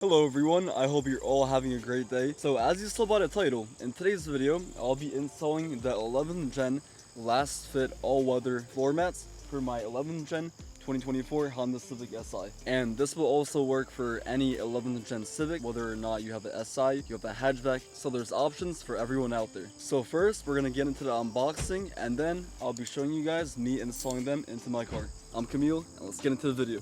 Hello everyone, I hope you're all having a great day. So as you saw by the title, in today's video, I'll be installing the 11th gen LasFit all-weather floor mats for my 11th gen 2024 Honda Civic Si. And this will also work for any 11th gen Civic, whether or not you have the Si, you have the hatchback, so there's options for everyone out there. So first, we're gonna get into the unboxing, and then I'll be showing you guys me installing them into my car. I'm Kamil, and let's get into the video.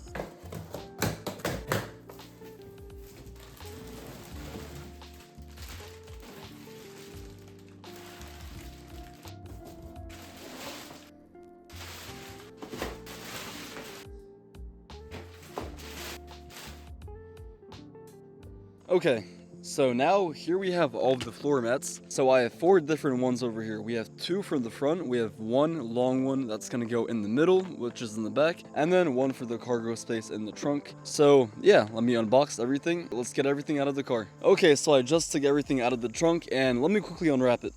Okay, so now here we have all of the floor mats. So I have 4 different ones over here. We have 2 from the front, we have 1 long one that's gonna go in the middle, which is in the back, and then 1 for the cargo space in the trunk. So yeah, let me unbox everything. Let's get everything out of the car. Okay, so I just took everything out of the trunk, and let me quickly unwrap it.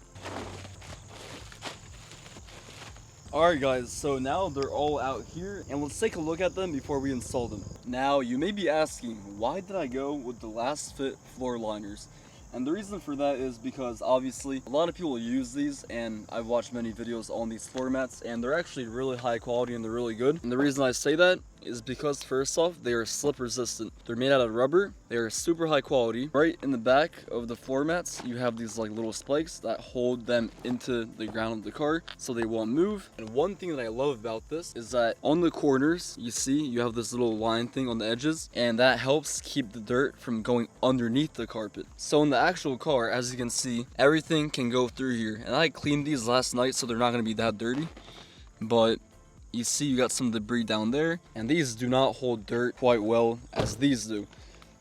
Alright guys, so now they're all out here, and let's take a look at them before we install them. Now, you may be asking, why did I go with the LasFit floor liners? And the reason for that is because obviously a lot of people use these, and I've watched many videos on these floor mats, and they're actually really high quality and they're really good. And the reason I say that is because first off, they are slip resistant. They're made out of rubber, they are super high quality. Right in the back of the floor mats, you have these like little spikes that hold them into the ground of the car so they won't move. And one thing that I love about this is that on the corners, you see you have this little line thing on the edges, and that helps keep the dirt from going underneath the carpet. So in the actual car, as you can see, everything can go through here. And I cleaned these last night, so they're not going to be that dirty, but you see you got some debris down there, and these do not hold dirt quite well as these do.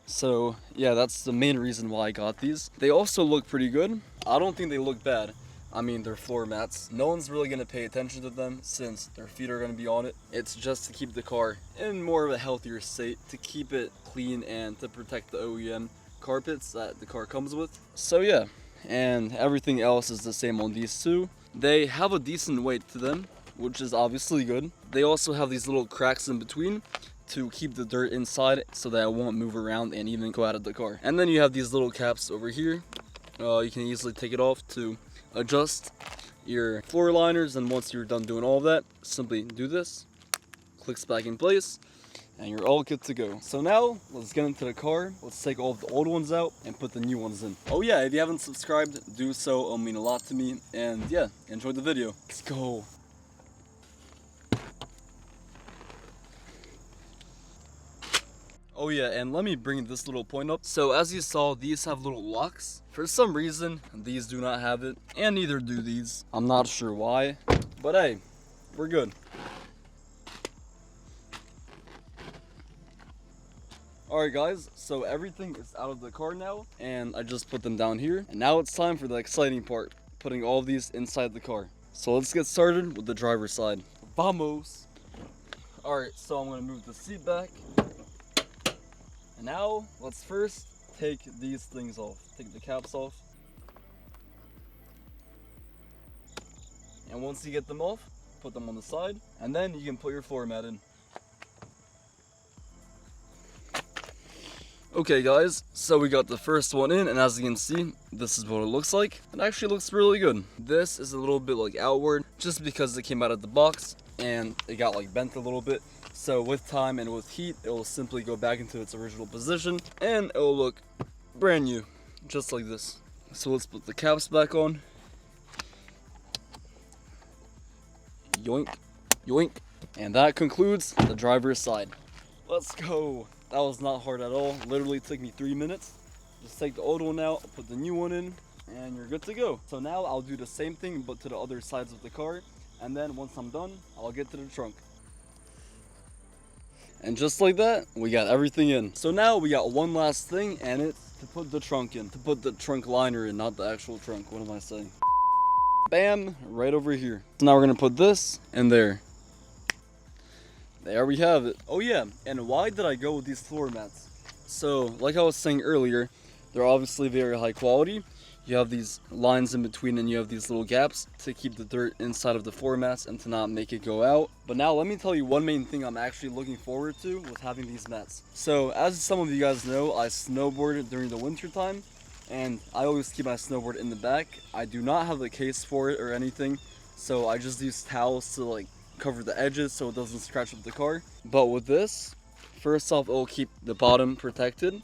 So yeah, that's the main reason why I got these. They also look pretty good. I don't think they look bad. I mean, they're floor mats. No one's really going to pay attention to them since their feet are going to be on it. It's just to keep the car in more of a healthier state, to keep it clean and to protect the OEM carpets that the car comes with. So yeah, and everything else is the same on these two. They have a decent weight to them, which is obviously good. They also have these little cracks in between to keep the dirt inside so that it won't move around and even go out of the car. And then you have these little caps over here. You can easily take it off to adjust your floor liners, and once you're done doing all of that, simply do this, clicks back in place, and you're all good to go. So now, let's get into the car. Let's take all of the old ones out and put the new ones in. Oh yeah, if you haven't subscribed, do so. It'll mean a lot to me. And yeah, enjoy the video. Let's go. Oh yeah, and let me bring this little point up. So as you saw, these have little locks. For some reason, these do not have it, and neither do these. I'm not sure why, but hey, we're good. Alright guys, so everything is out of the car now, and I just put them down here. And now it's time for the exciting part, putting all of these inside the car. So let's get started with the driver's side. Vamos! Alright, so I'm going to move the seat back. And now, let's first take these things off. Take the caps off. And once you get them off, put them on the side. And then you can put your floor mat in. Okay guys, so we got the first one in, and as you can see, this is what it looks like. It actually looks really good. This is a little bit like outward, just because it came out of the box and it got like bent a little bit. So with time and with heat, it will simply go back into its original position, and it will look brand new, just like this. So let's put the caps back on. Yoink, yoink. And that concludes the driver's side. Let's go. That was not hard at all. Literally took me 3 minutes. Just take the old one out, put the new one in, and you're good to go. So now I'll do the same thing, but to the other sides of the car. And then once I'm done, I'll get to the trunk. And just like that, we got everything in. So now we got one last thing, and it's to put the trunk in. To put the trunk liner in, not the actual trunk. What am I saying? Bam, right over here. So now we're gonna put this in there. There we have it. Oh yeah, and why did I go with these floor mats? So, like I was saying earlier, they're obviously very high quality. you have these lines in between and you have these little gaps to keep the dirt inside of the floor mats and to not make it go out. But now let me tell you one main thing I'm actually looking forward to with having these mats. So as some of you guys know, I snowboard during the winter time, and I always keep my snowboard in the back. I do not have a case for it or anything, so I just use towels to like cover the edges so it doesn't scratch up the car. But with this, first off, it will keep the bottom protected.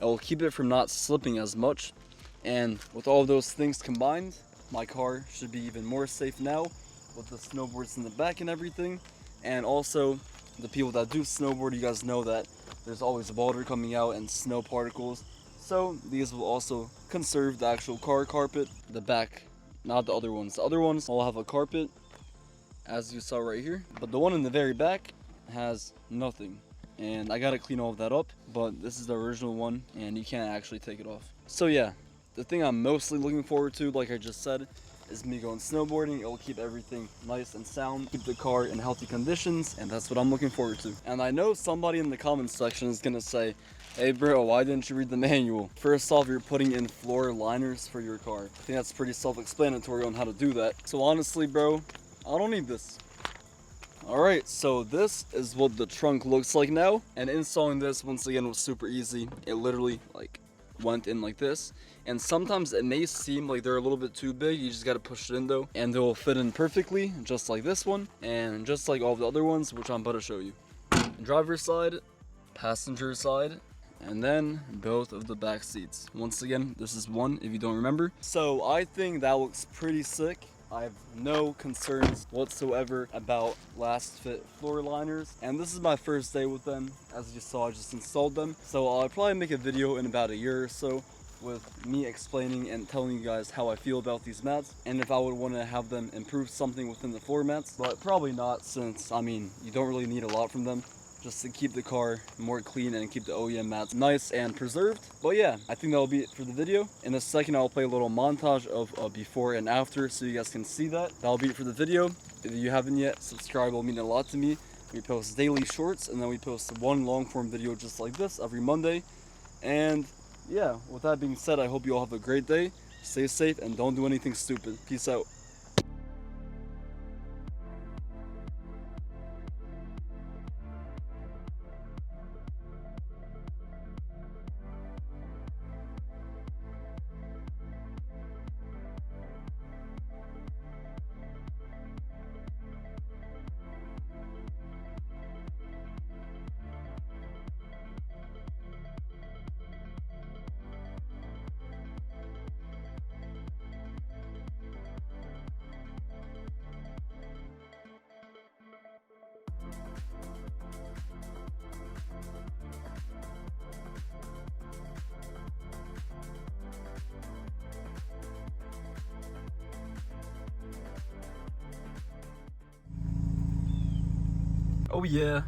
It will keep it from not slipping as much. And with all of those things combined, my car should be even more safe now with the snowboards in the back and everything. And also, the people that do snowboard, you guys know that there's always water coming out and snow particles. So these will also conserve the actual car carpet. The back, not the other ones. The other ones all have a carpet, as you saw right here. But the one in the very back has nothing. And I gotta clean all of that up. But this is the original one, and you can't actually take it off. So yeah. The thing I'm mostly looking forward to, like I just said, is me going snowboarding. It will keep everything nice and sound, keep the car in healthy conditions, and that's what I'm looking forward to. And I know somebody in the comments section is gonna say, hey bro, why didn't you read the manual? First off, you're putting in floor liners for your car. I think that's pretty self-explanatory on how to do that. So honestly, bro, I don't need this. Alright, so this is what the trunk looks like now. And installing this, once again, was super easy. It literally, went in like this, and sometimes it may seem like they're a little bit too big. You just got to push it in though, and they will fit in perfectly, just like this one and just like all the other ones, which I'm about to show you. Driver's side, passenger side, and then both of the back seats. Once again, this is one if you don't remember. So I think that looks pretty sick. I have no concerns whatsoever about LasFit floor liners, and this is my first day with them. As you saw, I just installed them, so I'll probably make a video in about a year or so with me explaining and telling you guys how I feel about these mats and if I would want to have them improve something within the floor mats. But probably not, since I mean, you don't really need a lot from them, just to keep the car more clean and keep the OEM mats nice and preserved. But yeah, I think that'll be it for the video. In a second, I'll play a little montage of before and after so you guys can see that. That'll be it for the video. If you haven't yet, subscribe will mean a lot to me. We post daily shorts, and then we post one long form video just like this every Monday. And yeah, with that being said, I hope you all have a great day. Stay safe and don't do anything stupid. Peace out. Oh yeah.